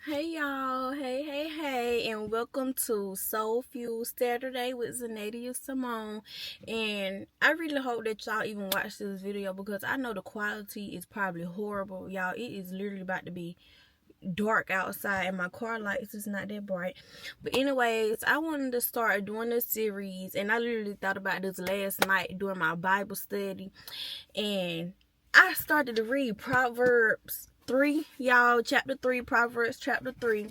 Hey y'all, hey, and welcome to Soul Fuel Saturday with Zanadia Simone. And I really hope that y'all even watch this video because I know the quality is probably horrible. Y'all, it is literally about to be dark outside and my car lights is not that bright. But anyways, I wanted to start doing this series, and I literally thought about this last night during my Bible study, and I started to read Proverbs 3, y'all, chapter 3, Proverbs chapter 3,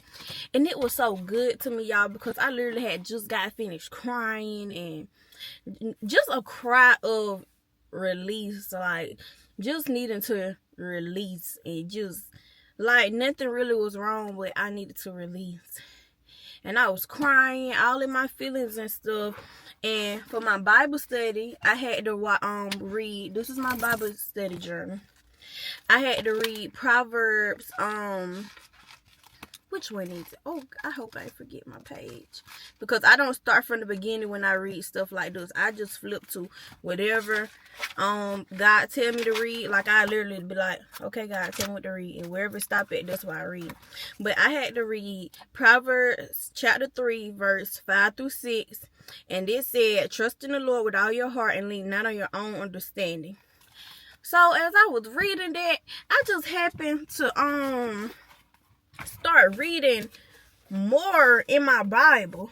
and it was so good to me, y'all, because I literally had just got finished crying, and just a cry of release, like just needing to release, and just like nothing really was wrong, but I needed to release. And I was crying, all in my feelings and stuff. And for my Bible study, I had to read. This is my Bible study journal. I had to read Proverbs. Which one is it? Oh, I hope I forget my page, because I don't start from the beginning when I read stuff like this. I just flip to whatever God tell me to read. Like, I literally be like, okay, God, tell me what to read, and wherever it stop at, that's what I read. But I had to read Proverbs chapter 3, verse 5 through 6, and it said, trust in the Lord with all your heart and lean not on your own understanding. So as I was reading that, I just happened to start reading more in my Bible.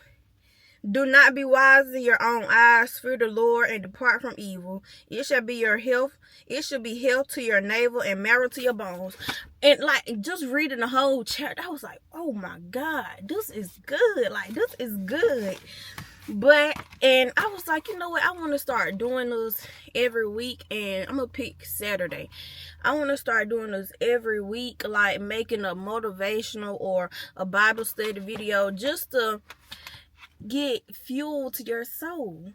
Do not be wise in your own eyes. Fear the Lord and depart from evil. It shall be your health. It shall be health to your navel and marrow to your bones. And like, just reading the whole chapter, I was like, oh my God, this is good. Like, this is good. And I was like, you know what, I want to start doing this every week, and I'm gonna pick Saturday. I want to start doing this every week, like making a motivational or a Bible study video, just to get fuel to your soul,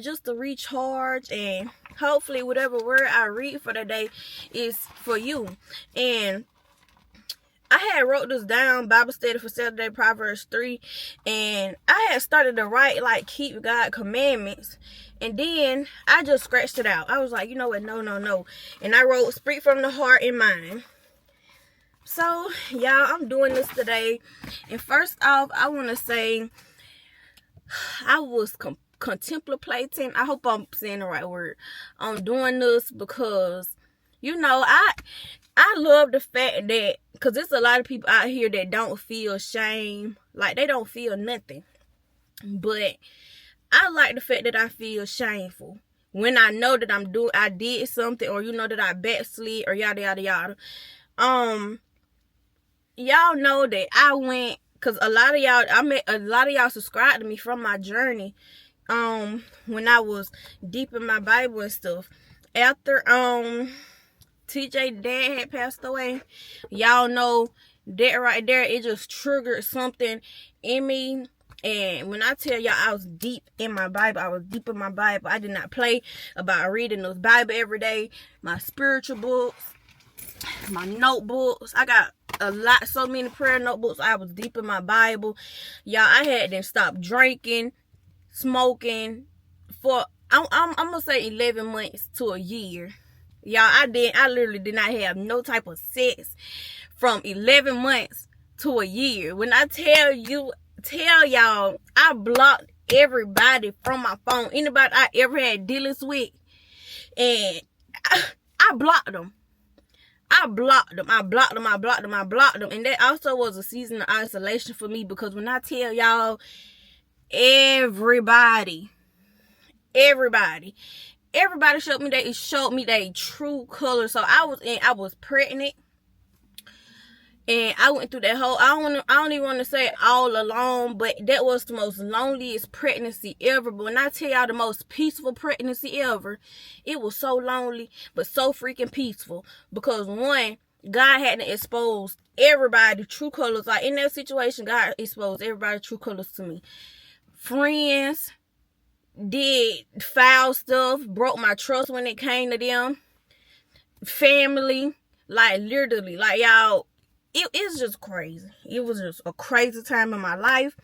just to recharge, and hopefully whatever word I read for the day is for you. And I had wrote this down, Bible study for Saturday, Proverbs 3, and I had started to write, like, keep God commandments, and then I just scratched it out. I was like, you know what, no, and I wrote, speak from the heart and mind. So, y'all, I'm doing this today, and first off, I want to say, I was contemplating, I hope I'm saying the right word, on doing this, because, I love the fact that, because there's a lot of people out here that don't feel shame, like they don't feel nothing. But I like the fact that I feel shameful when I know that I did something, or that I backslid, or yada yada yada. Y'all know that I went, because a lot of y'all subscribed to me from my journey, when I was deep in my Bible and stuff. After TJ dad had passed away, y'all know that right there, it just triggered something in me. And when I tell y'all I was deep in my Bible, I did not play about reading those Bible every day, my spiritual books, my notebooks. I got so many prayer notebooks. I was deep in my Bible. Y'all, I had to stop drinking, smoking for, I'm gonna say 11 months to a year. Y'all, I literally did not have no type of sex from 11 months to a year. When I tell y'all, I blocked everybody from my phone. Anybody I ever had dealings with, and I blocked them. I blocked them. And that also was a season of isolation for me, because when I tell y'all, everybody showed me their true color. So I was pregnant, and I went through that whole, I don't even want to say all alone, but that was the most loneliest pregnancy ever. But when I tell y'all, the most peaceful pregnancy ever, it was so lonely, but so freaking peaceful, because one, God hadn't exposed everybody true colors. Like, in that situation, God exposed everybody true colors to me. Friends did foul stuff, broke my trust when it came to them. Family, like, literally, like, y'all, it's just crazy. It was just a crazy time in my life.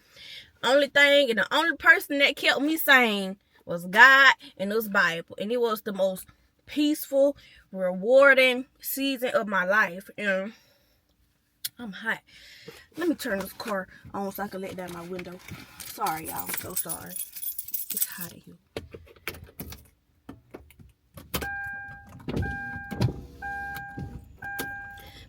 Only thing, and the only person that kept me sane was God and this Bible. And it was the most peaceful, rewarding season of my life. And I'm hot. Let me turn this car on so I can let down my window. Sorry, y'all. I'm so sorry. It's hot in here.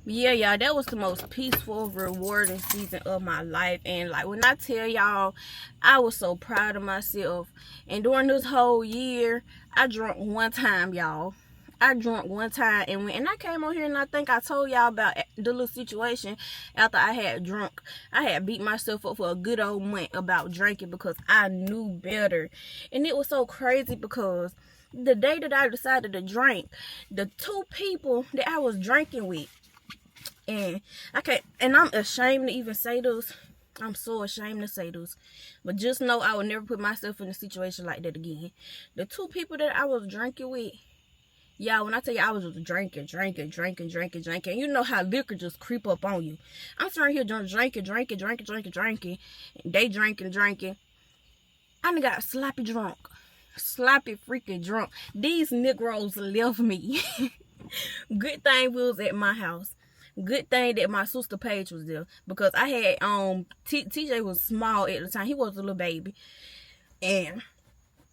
Yeah, y'all, that was the most peaceful, rewarding season of my life. And like, when I tell y'all, I was so proud of myself. And during this whole year, I drunk one time, y'all. I drunk one time, and I came on here, and I think I told y'all about the little situation after I had drunk. I had beat myself up for a good old month about drinking because I knew better. And it was so crazy because the day that I decided to drink, the two people that I was drinking with, and I'm ashamed to even say this. I'm so ashamed to say this. But just know I would never put myself in a situation like that again. The two people that I was drinking with, y'all, when I tell you I was just drinking. You know how liquor just creep up on you. I'm sitting here drinking. They drinking. I done got sloppy drunk. Sloppy freaking drunk. These Negroes left me. Good thing we was at my house. Good thing that my sister Paige was there, because I had TJ was small at the time. He was a little baby. And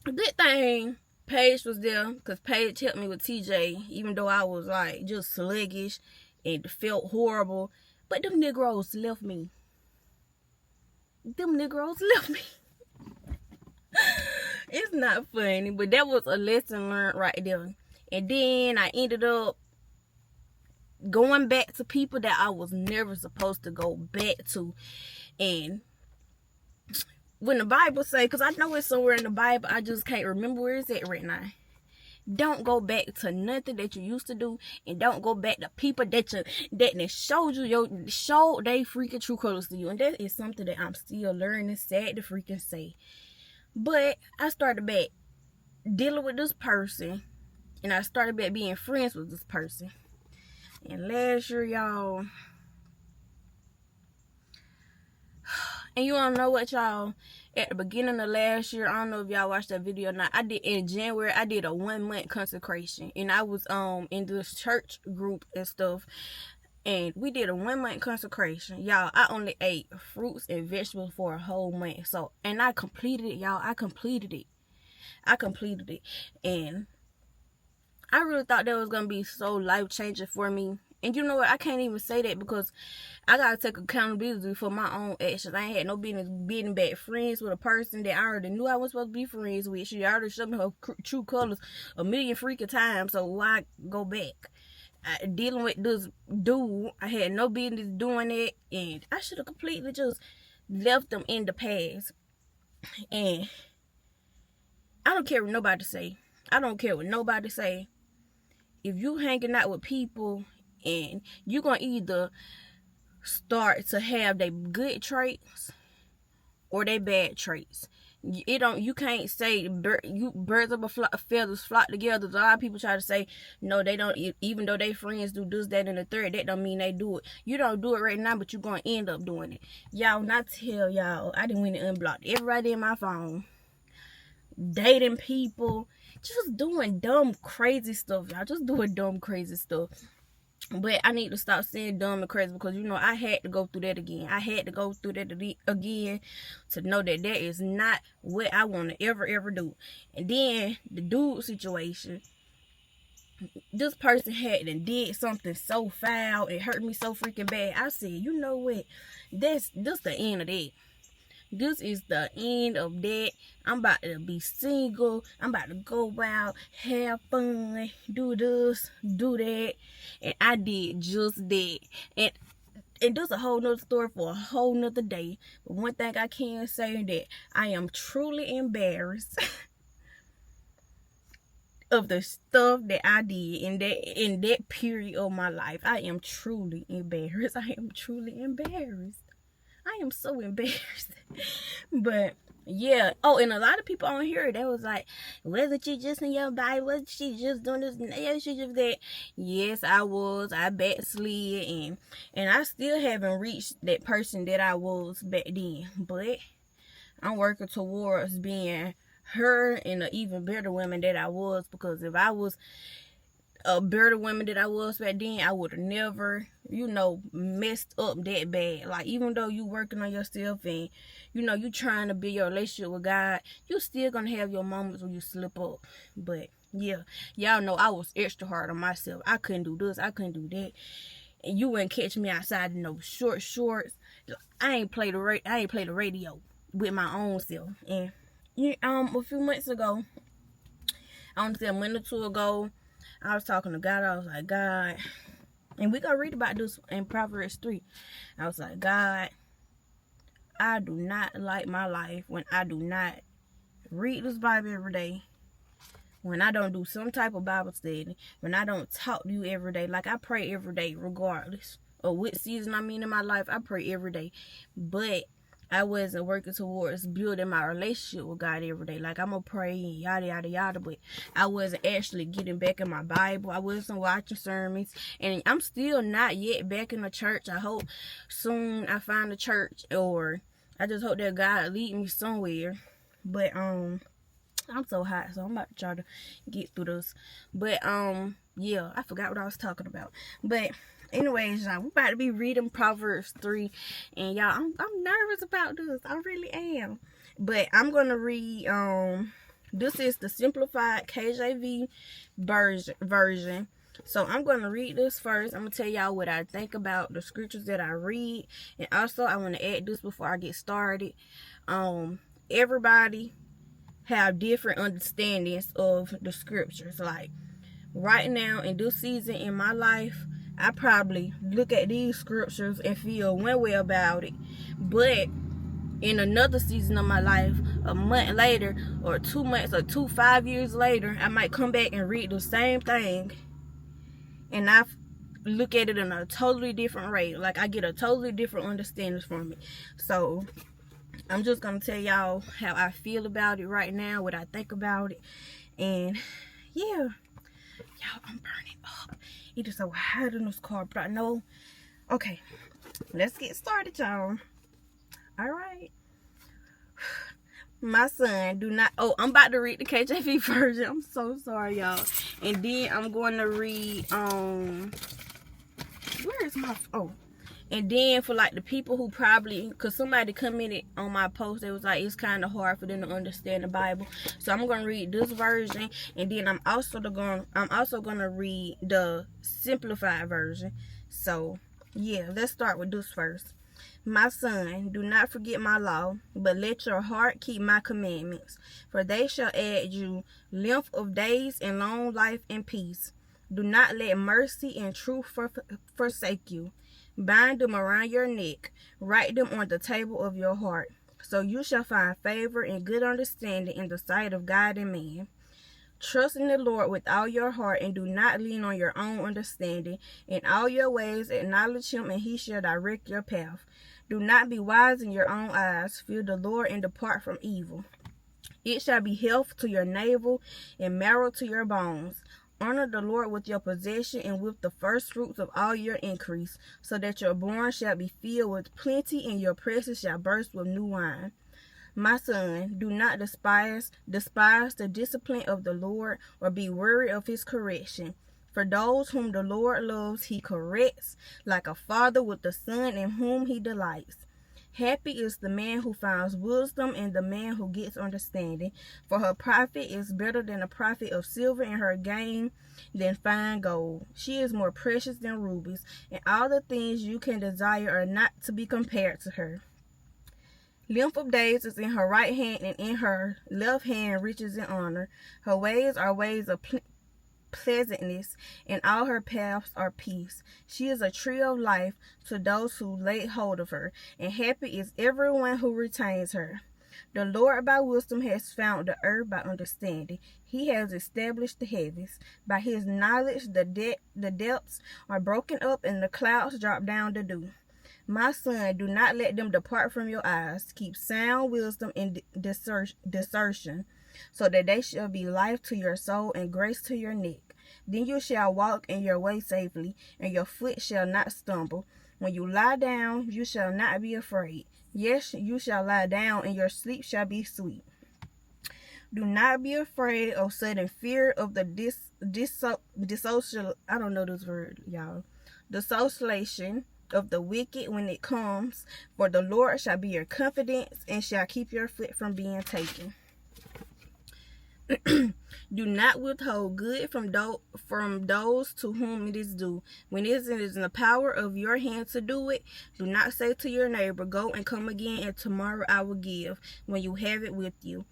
good thing Paige was there, because Paige helped me with TJ, even though I was like just sluggish and felt horrible. But them Negroes left me. It's not funny, but that was a lesson learned right there. And then I ended up going back to people that I was never supposed to go back to. And when the Bible say, because I know it's somewhere in the Bible, I just can't remember where it's at right now. Don't go back to nothing that you used to do, and don't go back to people that showed they freaking true colors to you. And that is something that I'm still learning, sad to freaking say. But I started back dealing with this person, and I started back being friends with this person. And last year, y'all, and you wanna know what, y'all? At the beginning of last year, I don't know if y'all watched that video or not. In January, I did a 1 month consecration, and I was in this church group and stuff, and we did a 1 month consecration, y'all. I only ate fruits and vegetables for a whole month. So, and I completed it, y'all. I completed it, and I really thought that was gonna be so life-changing for me. And you know what? I can't even say that, because I gotta take accountability for my own actions. I ain't had no business being back friends with a person that I already knew I was supposed to be friends with. She already showed me her true colors a million freaking times, so why go back? Dealing with this dude, I had no business doing it, and I should have completely just left them in the past. And I don't care what nobody say. If you hanging out with people and you gonna either start to have their good traits or their bad traits, you can't say birds of a feathers flock together. A lot of people try to say no, they don't, even though they friends do this, that, and the third. That don't mean they do it. You don't do it right now, but you're gonna end up doing it. Y'all, not tell y'all, I didn't went and unblocked everybody in my phone, dating people, just doing dumb crazy stuff, y'all. Just doing dumb crazy stuff. But I need to stop saying dumb and crazy, because, you know, I had to go through that again. To know that that is not what I want to ever do. And then the dude situation, this person had and did something so foul and hurt me so freaking bad. I said, you know what? This the end of that. This is the end of that. I'm about to be single. I'm about to go out, have fun, do this, do that. And I did just that. And there's a whole nother story for a whole nother day. But one thing I can say, that I am truly embarrassed of the stuff that I did in that period of my life. I am truly embarrassed. I am so embarrassed. But yeah. Oh, and a lot of people on here, they was like, wasn't she just in your body? Wasn't she just doing this? Yeah, she just that. Yes, I was. I backslid, and I still haven't reached that person that I was back then. But I'm working towards being her and an even better woman that I was. Because if I was a better woman that I was back then, I would have never, messed up that bad. Like, even though you working on yourself and, you trying to build your relationship with God, you still gonna have your moments when you slip up. But, yeah, y'all know I was extra hard on myself. I couldn't do this, I couldn't do that. And you wouldn't catch me outside in no short shorts. I ain't play the radio with my own self. And, a few months ago, I want to say a minute or two ago, I was talking to God. I was like, God, and we gonna read about this in Proverbs 3. I was like, God, I do not like my life when I do not read this Bible every day, when I don't do some type of Bible study, when I don't talk to you every day. Like, I pray every day regardless of what season I'm in my life. I pray every day, but I wasn't working towards building my relationship with God every day. Like, I'm going to pray and yada, yada, yada. But I wasn't actually getting back in my Bible. I wasn't watching sermons. And I'm still not yet back in the church. I hope soon I find a church. Or I just hope that God lead me somewhere. But, I'm so hot. So I'm about to try to get through this. But, yeah, I forgot what I was talking about. But anyways, y'all, we're about to be reading Proverbs 3, and y'all, I'm nervous about this. I really am. But I'm gonna read. This is the simplified KJV version. So I'm gonna read this first. I'm gonna tell y'all what I think about the scriptures that I read, and also I want to add this before I get started. Everybody have different understandings of the scriptures. Like, right now in this season in my life, I probably look at these scriptures and feel one way about it. But in another season of my life, a month later, or 2 months, or 5 years later, I might come back and read the same thing, and I look at it in a totally different way. Like, I get a totally different understanding from it. So I'm just gonna tell y'all how I feel about it right now, what I think about it. And yeah, y'all, I'm burning up. It is so hot in this car, but I know. Okay, let's get started, y'all. All right. My son, do not. Oh, I'm about to read the KJV version. I'm so sorry, y'all. And then I'm going to read. Where is my? Oh. And then for like the people who probably, because somebody commented on my post, it was like it's kind of hard for them to understand the Bible. So I'm gonna read this version, and then I'm also gonna read the simplified version. So yeah, let's start with this first. My son, do not forget my law, but let your heart keep my commandments, for they shall add you length of days and long life and peace. Do not let mercy and truth forsake you. Bind them around your neck, write them on the table of your heart, so you shall find favor and good understanding in the sight of God and man. Trust in the Lord with all your heart, and do not lean on your own understanding. In all your ways acknowledge him, and he shall direct your path. Do not be wise in your own eyes. Fear the Lord and depart from evil. It shall be health to your navel and marrow to your bones. Honor the Lord with your possession and with the first fruits of all your increase, so that your barn shall be filled with plenty and your presses shall burst with new wine. My son, do not despise the discipline of the Lord, or be weary of his correction. For those whom the Lord loves, he corrects, like a father with the son in whom he delights. Happy is the man who finds wisdom, and the man who gets understanding. For her profit is better than a profit of silver, and her gain than fine gold. She is more precious than rubies, and all the things you can desire are not to be compared to her. Length of days is in her right hand, and in her left hand riches and honor. Her ways are ways of pleasantness, and all her paths are peace. She is a tree of life to those who lay hold of her, and happy is everyone who retains her. The Lord by wisdom has found the earth by understanding. He has established the heavens. By his knowledge the depths are broken up, and the clouds drop down the dew. My son, do not let them depart from your eyes. Keep sound wisdom and discernment, so that they shall be life to your soul and grace to your neck. Then you shall walk in your way safely, and your foot shall not stumble. When you lie down, you shall not be afraid. Yes, you shall lie down, and your sleep shall be sweet. Do not be afraid of sudden fear of the I don't know this word, y'all. Dissociation of the wicked when it comes, for the Lord shall be your confidence and shall keep your foot from being taken. Do not withhold good from those to whom it is due. When it is in the power of your hand to do it, do not say to your neighbor, go and come again, and tomorrow I will give, when you have it with you.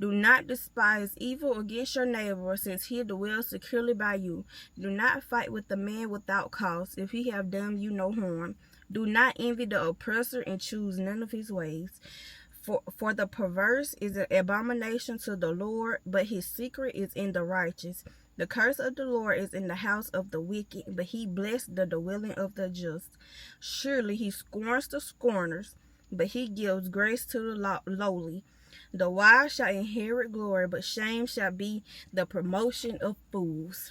Do not despise evil against your neighbor, since he dwells securely by you. Do not fight with the man without cause, if he have done you no harm. Do not envy the oppressor and choose none of his ways. For the perverse is an abomination to the Lord, but his secret is in the righteous. The curse of the Lord is in the house of the wicked, but he blessed the dwelling of the just. Surely he scorns the scorners, but he gives grace to the lowly. The wise shall inherit glory, but shame shall be the promotion of fools.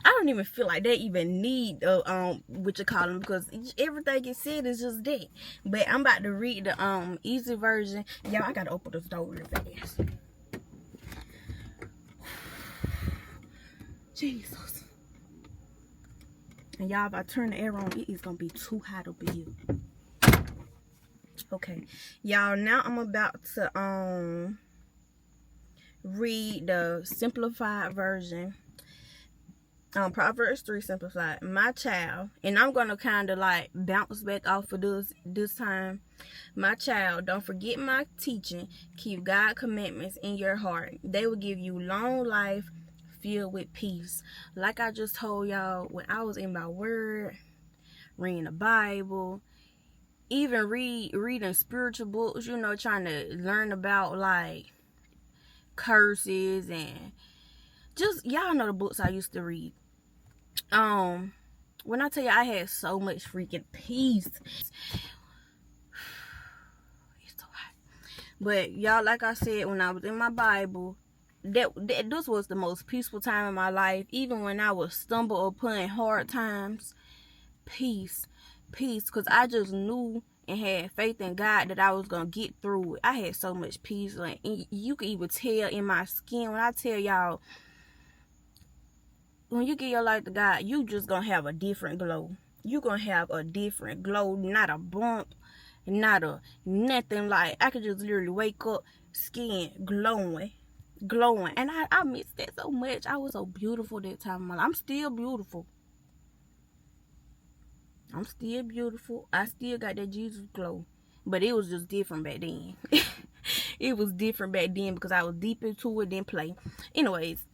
I don't even feel like they even need what you call them, because everything it said is just that. But I'm about to read the easy version. Y'all, I gotta open this door real fast. Jesus. And y'all, if I turn the air on, it is gonna be too hot up in here. Okay, y'all, now I'm about to read the simplified version. Proverbs 3 simplified. My child, and I'm gonna kind of like bounce back off of this time. My child, don't forget my teaching. Keep God's commandments in your heart. They will give you long life filled with peace. Like I just told y'all, when I was in my word, reading the Bible, even reading spiritual books, you know, trying to learn about like curses and just, y'all know the books I used to read. When I tell you I had so much freaking peace, it's so hot. But y'all, like I said, when I was in my Bible, this was the most peaceful time in my life. Even when I would stumble upon hard times, peace, because I just knew and had faith in God that I was gonna get through it. I had so much peace, like, and you can even tell in my skin when I tell y'all, when you give your life to God, you just gonna have a different glow. You gonna have a different glow, not a bump, not a nothing. Like, I could just literally wake up, skin glowing. And I miss that so much. I was so beautiful that time of my life. I'm still beautiful. I still got that Jesus glow. But it was just different back then. It was different back then because I was deep into it, didn't play. Anyways,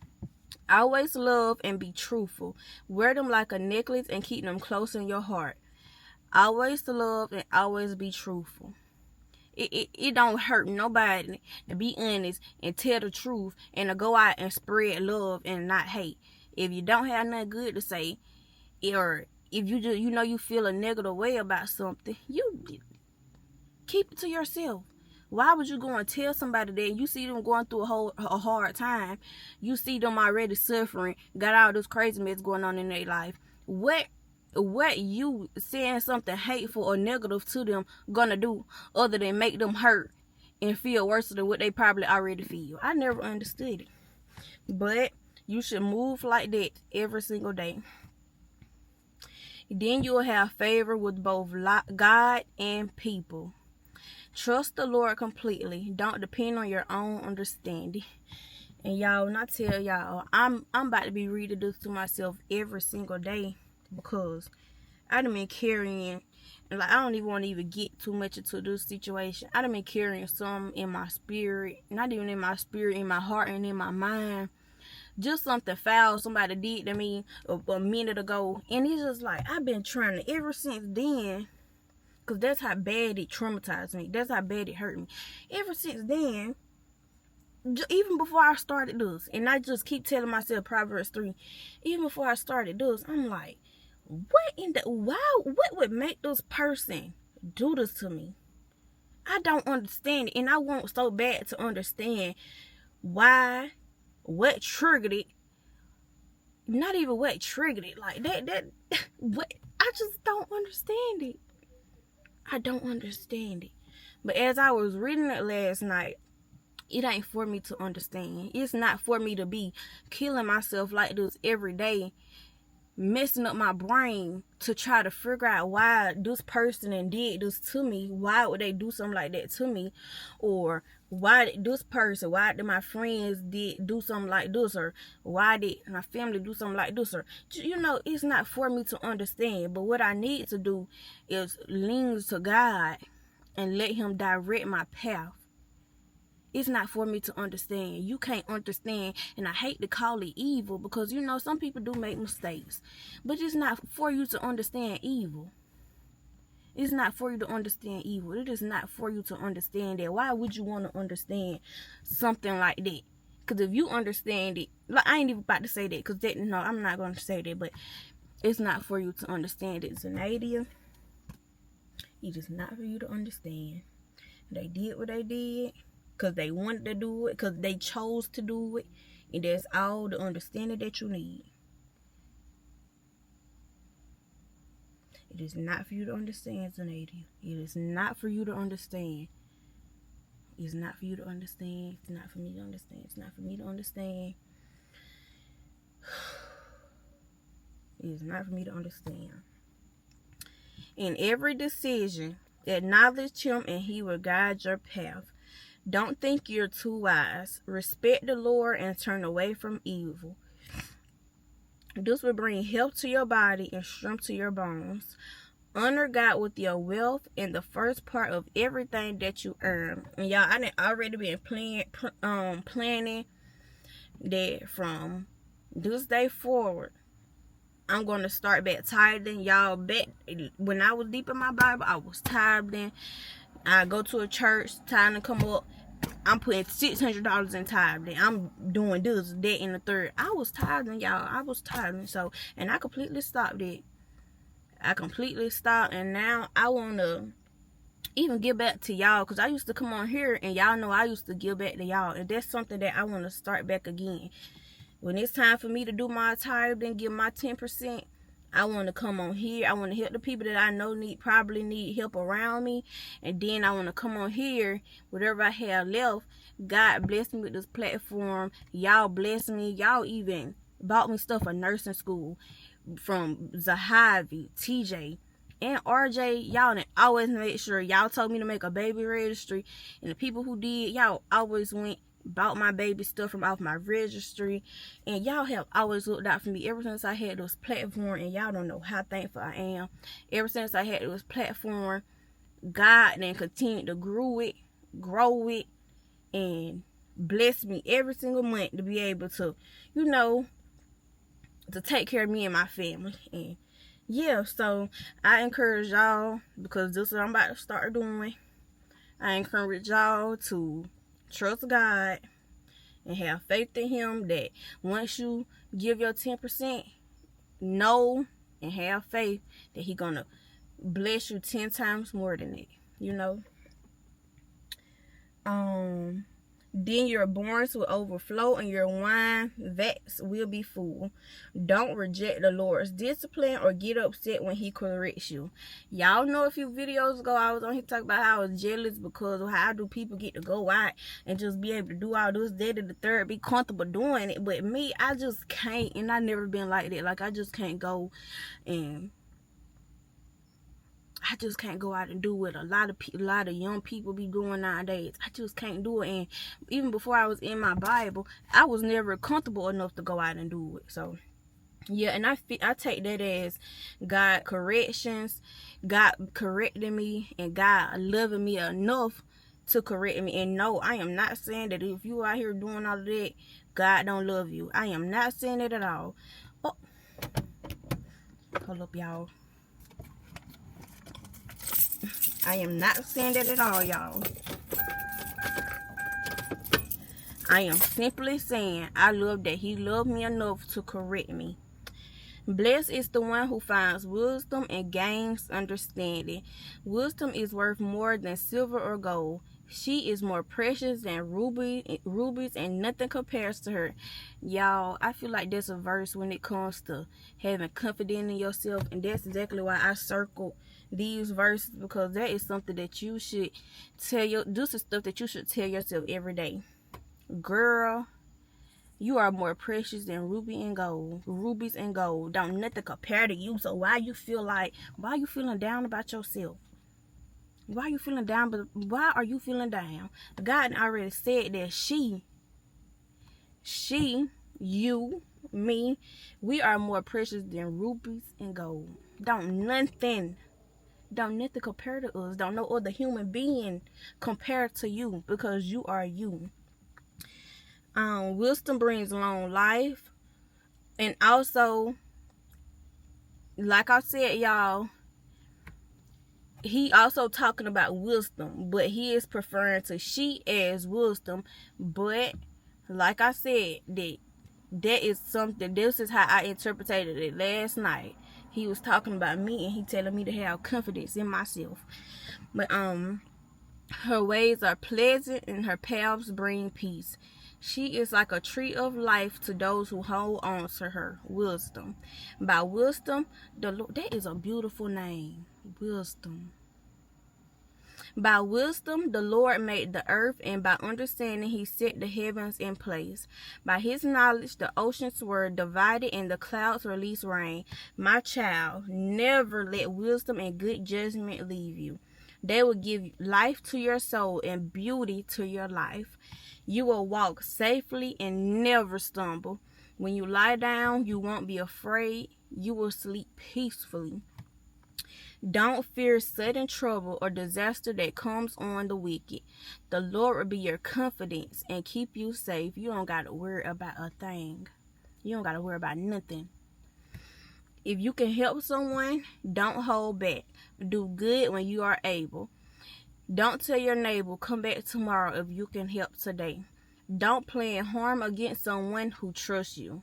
always love and be truthful. Wear them like a necklace and keep them close in your heart. Always love and always be truthful. It don't hurt nobody to be honest and tell the truth and to go out and spread love and not hate. If you don't have nothing good to say, or if you just, you know, you feel a negative way about something, you keep it to yourself. Why would you go and tell somebody that you see them going through a hard time? You see them already suffering, got all this crazy mess going on in their life. What you saying something hateful or negative to them gonna do other than make them hurt and feel worse than what they probably already feel? I never understood it. But you should move like that every single day. Then you'll have favor with both God and people. Trust the Lord completely. Don't depend on your own understanding. And y'all, when I tell y'all, I'm about to be reading this to myself every single day, because I done been carrying, and like, I don't even want to even get too much into this situation. I done been carrying some in my spirit, not even in my spirit, in my heart and in my mind. Just something foul somebody did to me a minute ago, and it's just like, I've been trying to, ever since then, because that's how bad it traumatized me. That's how bad it hurt me. Ever since then, even before I started this, and I just keep telling myself Proverbs 3, even before I started this, I'm like, what would make this person do this to me? I don't understand it, and I want so bad to understand why, what triggered it. Not even what triggered it. Like, what, I just don't understand it. I don't understand it. But as I was reading it last night, It ain't for me to understand. It's not for me to be killing myself like this every day, messing up my brain to try to figure out why this person and did this to me. Why would they do something like that to me? Or why did this person, why did my friends did do something like this? Or why did my family do something like this? Or, you know, it's not for me to understand. But what I need to do is lean to God and let him direct my path. It's not for me to understand. You can't understand. And I hate to call it evil because, you know, some people do make mistakes. But it's not for you to understand evil. It's not for you to understand evil. It is not for you to understand that. Why would you want to understand something like that? Because if you understand it, like, I ain't even about to say that because that, no, I'm not going to say that. But it's not for you to understand it, Zanadia. It is not for you to understand. They did what they did because they wanted to do it, because they chose to do it, and that's all the understanding that you need. It is not for you to understand, Zanadia. It is not for you to understand. It's not for you to understand. It's not for me to understand. It's not for me to understand. It is not for me to understand. In every decision, acknowledge him and he will guide your path. Don't think you're too wise. Respect the Lord and turn away from evil. This will bring health to your body and strength to your bones. Honor God with your wealth and the first part of everything that you earn. And y'all, I done already been planning that from this day forward, I'm going to start back tithing. Y'all, back when I was deep in my Bible, I was tithing. I go to a church, time to come up, I'm putting $600 in tithing. I'm doing this, that, and the third. I was tithing, y'all. I was tithing. So, and I completely stopped it. I completely stopped, and now I want to even give back to y'all, because I used to come on here, and y'all know I used to give back to y'all, and that's something that I want to start back again. When it's time for me to do my tithing, give my 10%, I want to come on here. I want to help the people that I know probably need help around me. And then I want to come on here, whatever I have left. God bless me with this platform. Y'all bless me. Y'all even bought me stuff for nursing school from Zahavi, TJ, and RJ. Y'all didn't always make sure. Y'all told me to make a baby registry. And the people who did, y'all always went bought my baby stuff from off my registry, and y'all have always looked out for me ever since I had this platform, and y'all don't know how thankful I am. Ever since I had this platform, God then continued to grow it, and bless me every single month to be able to, you know, to take care of me and my family. And yeah, so I encourage y'all, because this is what I'm about to start doing. I encourage y'all to trust God and have faith in him, that once you give your 10%, know and have faith that he's gonna bless you 10 times more than that, you know. Then your barns will overflow and your wine vats will be full. Don't reject the Lord's discipline or get upset when he corrects you. Y'all know a few videos ago I was on here talking about how I was jealous because of how do people get to go out and just be able to do all this, that, and the third, be comfortable doing it. But me, I just can't, and I never been like that. Like, I just can't go, and I just can't go out and do what a lot of young people be doing nowadays. I just can't do it. And even before I was in my Bible, I was never comfortable enough to go out and do it. So yeah, and I take that as God corrections, God correcting me, and God loving me enough to correct me. And no, I am not saying that if you out here doing all of that, God don't love you. I am not saying that at all. Oh, hold up, y'all. I am not saying that at all, y'all. I am simply saying I love that he loved me enough to correct me. Blessed is the one who finds wisdom and gains understanding. Wisdom is worth more than silver or gold. She is more precious than rubies, and nothing compares to her. Y'all, I feel like that's a verse when it comes to having confidence in yourself, and that's exactly why I circled these verses, because that is something that you should this is stuff that you should tell yourself every day. Girl, you are more precious than rubies and gold. Don't nothing compare to you. So why you feeling down about yourself? Why are you feeling down? But why are you feeling down? God already said that you, me, we are more precious than rubies and gold. Don't nothing compare to us. Don't no other human being compare to you, because you are you. Wisdom brings long life, and also, like I said, y'all, he also talking about wisdom, but he is preferring to she as wisdom. But like I said, that is something. This is how I interpreted it last night. He was talking about me, and he telling me to have confidence in myself. But her ways are pleasant, and her paths bring peace. She is like a tree of life to those who hold on to her. Wisdom. By wisdom, the Lord, that is a beautiful name. Wisdom. By wisdom, the Lord made the earth, and by understanding, he set the heavens in place. By his knowledge, the oceans were divided, and the clouds released rain. My child, never let wisdom and good judgment leave you. They will give life to your soul and beauty to your life. You will walk safely and never stumble. When you lie down, you won't be afraid. You will sleep peacefully. Don't fear sudden trouble or disaster that comes on the wicked. The Lord will be your confidence and keep you safe. You don't got to worry about a thing. You don't got to worry about nothing. If you can help someone, don't hold back. Do good when you are able. Don't tell your neighbor, come back tomorrow if you can help today. Don't plan harm against someone who trusts you.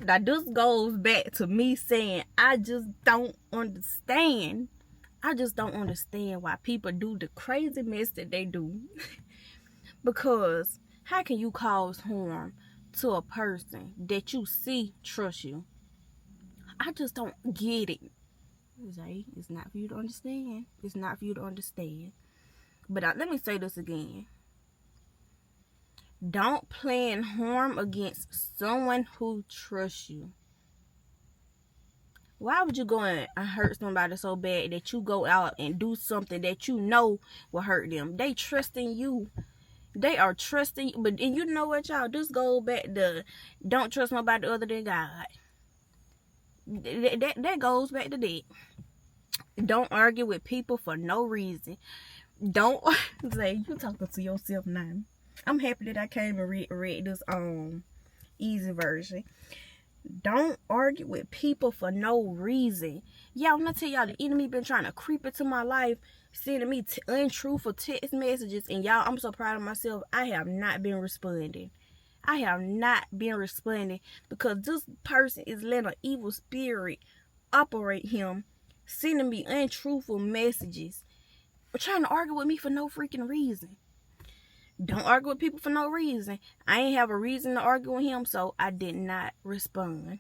Now, this goes back to me saying, I just don't understand. I just don't understand why people do the crazy mess that they do. Because how can you cause harm to a person that you see trust you? I just don't get it. It's not for you to understand. It's not for you to understand. But let me say this again. Don't plan harm against someone who trusts you. Why would you go and hurt somebody so bad that you go out and do something that you know will hurt them? They trusting you. They are trusting you. But and you know what, y'all? This goes back to don't trust nobody other than God. That goes back to that. Don't argue with people for no reason. Don't say you talking to yourself now. I'm happy that I came and read this easy version. Don't argue with people for no reason. Y'all, I'm gonna tell y'all, the enemy been trying to creep into my life, sending me untruthful text messages, and y'all, I'm so proud of myself. I have not been responding. Because this person is letting an evil spirit operate him, sending me untruthful messages, trying to argue with me for no freaking reason. Don't argue with people for no reason. I ain't have a reason to argue with him, so I did not respond.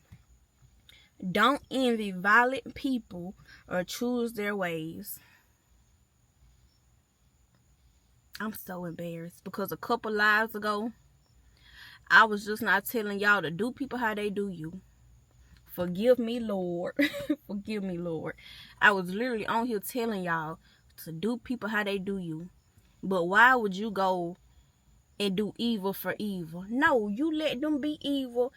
Don't envy violent people or choose their ways. I'm so embarrassed because a couple lives ago, I was just not telling y'all to do people how they do you. Forgive me, Lord. Forgive me, Lord. I was literally on here telling y'all to do people how they do you. But why would you go and do evil for evil? No, you let them be evil,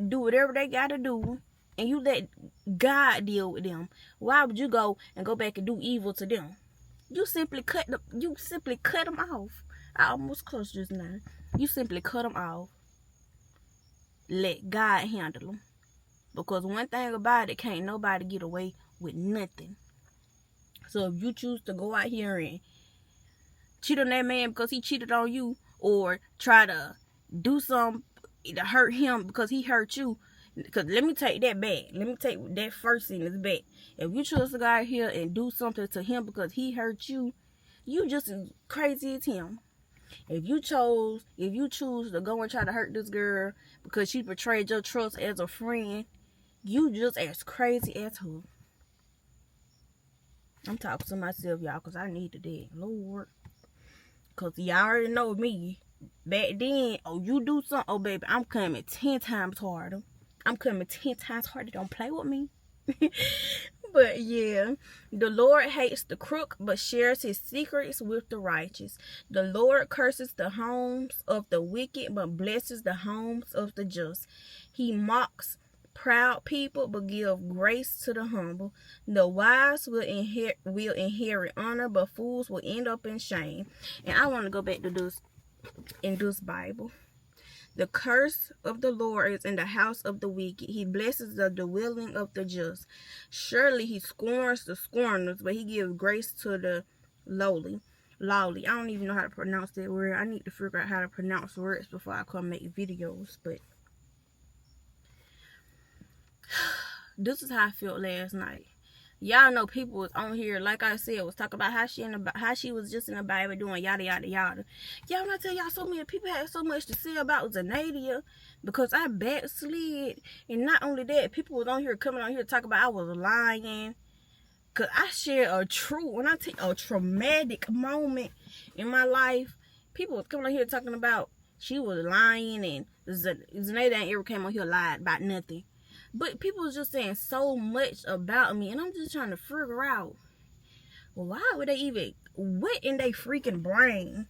do whatever they gotta do, and you let God deal with them. Why would you go and go back and do evil to them? You simply cut them off. I almost cursed just now. You simply cut them off. Let God handle them. Because one thing about it, can't nobody get away with nothing. So if you choose to go out here and cheat on that man because he cheated on you, or try to do something to hurt him because he hurt you, because let me take that back. Let me take that first sentence back. If you choose to go out here and do something to him because he hurt you, you just as crazy as him. If you choose to go and try to hurt this girl because she betrayed your trust as a friend, you just as crazy as her. I'm talking to myself, y'all, because I needed that. Lord. Because y'all already know me. Back then, oh, you do something, oh, baby, I'm coming 10 times harder. I'm coming 10 times harder. Don't play with me. But yeah, the Lord hates the crook, but shares his secrets with the righteous. The Lord curses the homes of the wicked, but blesses the homes of the just. He mocks proud people, but give grace to the humble. The wise will inherit honor, but fools will end up in shame. And I want to go back to this in this Bible. The curse of the Lord is in the house of the wicked. He blesses the dwelling of the just. Surely he scorns the scorners, but he gives grace to the lowly. Lowly. I don't even know how to pronounce that word. I need to figure out how to pronounce words before I come make videos. But this is how I felt last night. Y'all know people was on here, like I said, was talking about how she was just in the Bible doing yada yada yada. Y'all, when I tell y'all, so many people had so much to say about Zanadia because I backslid, and not only that, people was on here coming on here talking about I was lying, cause I shared a traumatic moment in my life. People was coming on here talking about she was lying and Zanadia ain't ever came on here lied about nothing. But people was just saying so much about me, and I'm just trying to figure out, well, why would they even, what in their freaking brain?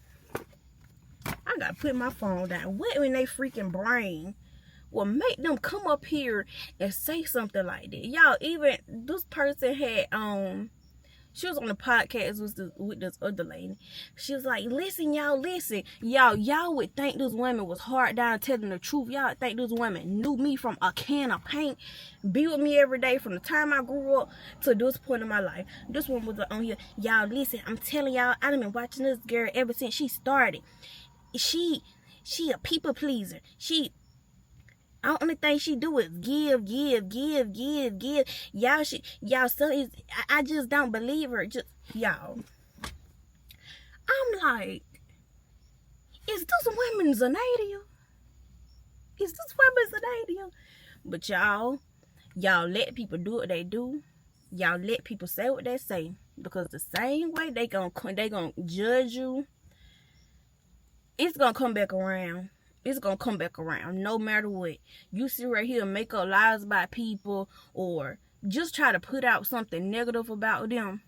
I gotta put my phone down. What in their freaking brain will make them come up here and say something like that? Y'all, even this person had she was on the podcast with this other lady. She was like, listen, y'all would think this woman was hard down telling the truth. Y'all would think this woman knew me from a can of paint, be with me every day from the time I grew up to this point in my life. This one was on here. Y'all, listen, I'm telling y'all, I've been watching this girl ever since she started. She a people pleaser. The only thing she do is give. I just don't believe her. Y'all. I'm like, is this woman Zanadia? But y'all let people do what they do. Y'all let people say what they say. Because the same way they gonna judge you, it's gonna come back around. It's gonna come back around no matter what. You sit right here and make up lies about people or just try to put out something negative about them.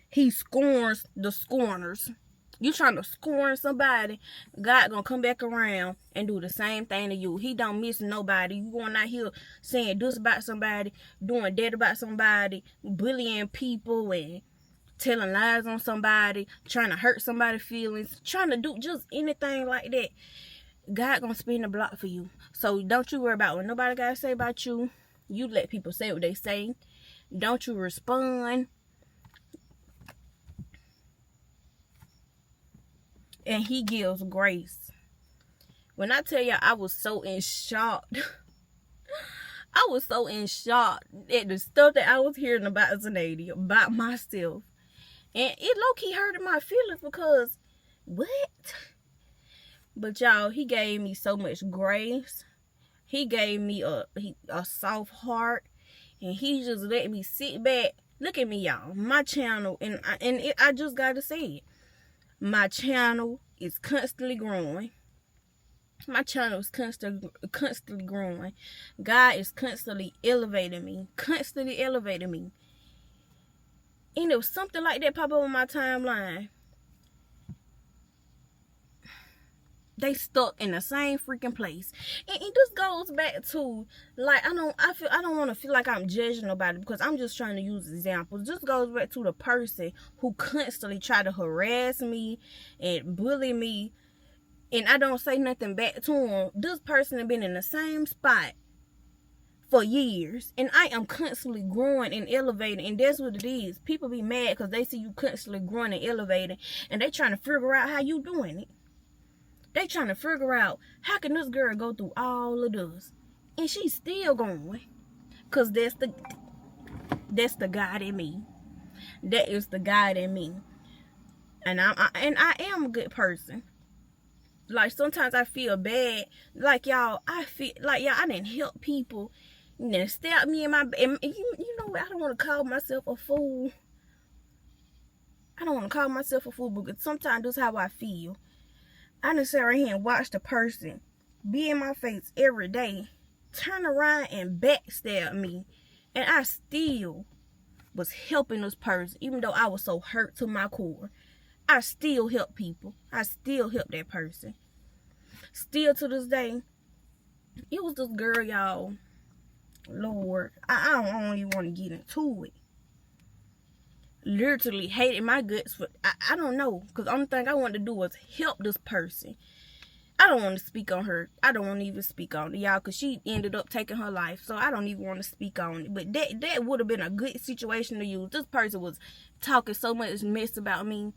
He scorns the scorners. You trying to scorn somebody, God gonna come back around and do the same thing to you. He don't miss nobody. You going out here saying this about somebody, doing that about somebody, bullying people and telling lies on somebody, trying to hurt somebody's feelings, trying to do just anything like that. God gonna spin the block for you. So don't you worry about what nobody gotta say about you. You let people say what they say. Don't you respond. And he gives grace. When I tell y'all, I was so in shock. I was so in shock at the stuff that I was hearing about Zanadia, about myself. And it low-key hurted my feelings because, what? But y'all, he gave me so much grace. He gave me a soft heart. And he just let me sit back. Look at me, y'all. My channel, I just got to say it. My channel is constantly growing. My channel is constantly growing. God is constantly elevating me. And if something like that pop up on my timeline, they stuck in the same freaking place. And this goes back to, like, I don't want to feel like I'm judging nobody because I'm just trying to use examples. This goes back to the person who constantly try to harass me and bully me, and I don't say nothing back to him. This person has been in the same spot for years, and I am constantly growing and elevating, and that's what it is. People be mad because they see you constantly growing and elevating, and they trying to figure out how you doing it. They trying to figure out, how can this girl go through all of this and she's still going? Because that's the God in me. That is the God in me. And I am a good person. Like, sometimes I feel bad. Like, y'all, I didn't help people. And then stab me in my, and you know what, I don't want to call myself a fool. I don't want to call myself a fool, but sometimes that's how I feel. I done sit right here and watch the person be in my face every day, turn around and backstab me, and I still was helping this person, even though I was so hurt to my core. I still help people. I still help that person. Still to this day, it was this girl, y'all. Lord, I don't even want to get into it. Literally hated my guts for, I don't know, because the only thing I wanted to do was help this person. I don't want to speak on her. I don't want to even speak on it, y'all, because she ended up taking her life, so I don't even want to speak on it. But that would have been a good situation to use. This person was talking so much mess about me,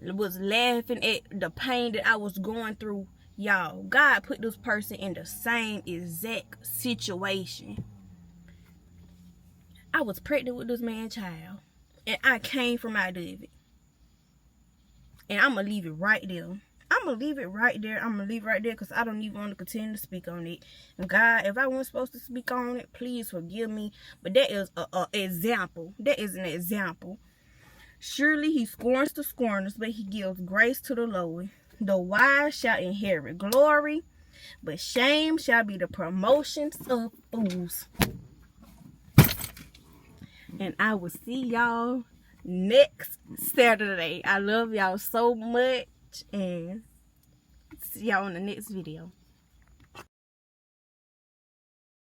was laughing at the pain that I was going through. Y'all, God put this person in the same exact situation. I was pregnant with this man's child, and I came from out of it. And I'm going to leave it right there. I'm going to leave it right there. I'm going to leave it right there because I don't even want to continue to speak on it. And God, if I wasn't supposed to speak on it, please forgive me. But that is an example. That is an example. Surely he scorns the scorners, but he gives grace to the lowly. The wise shall inherit glory, but shame shall be the promotions of fools. And I will see y'all next Saturday. I love y'all so much, and see y'all in the next video.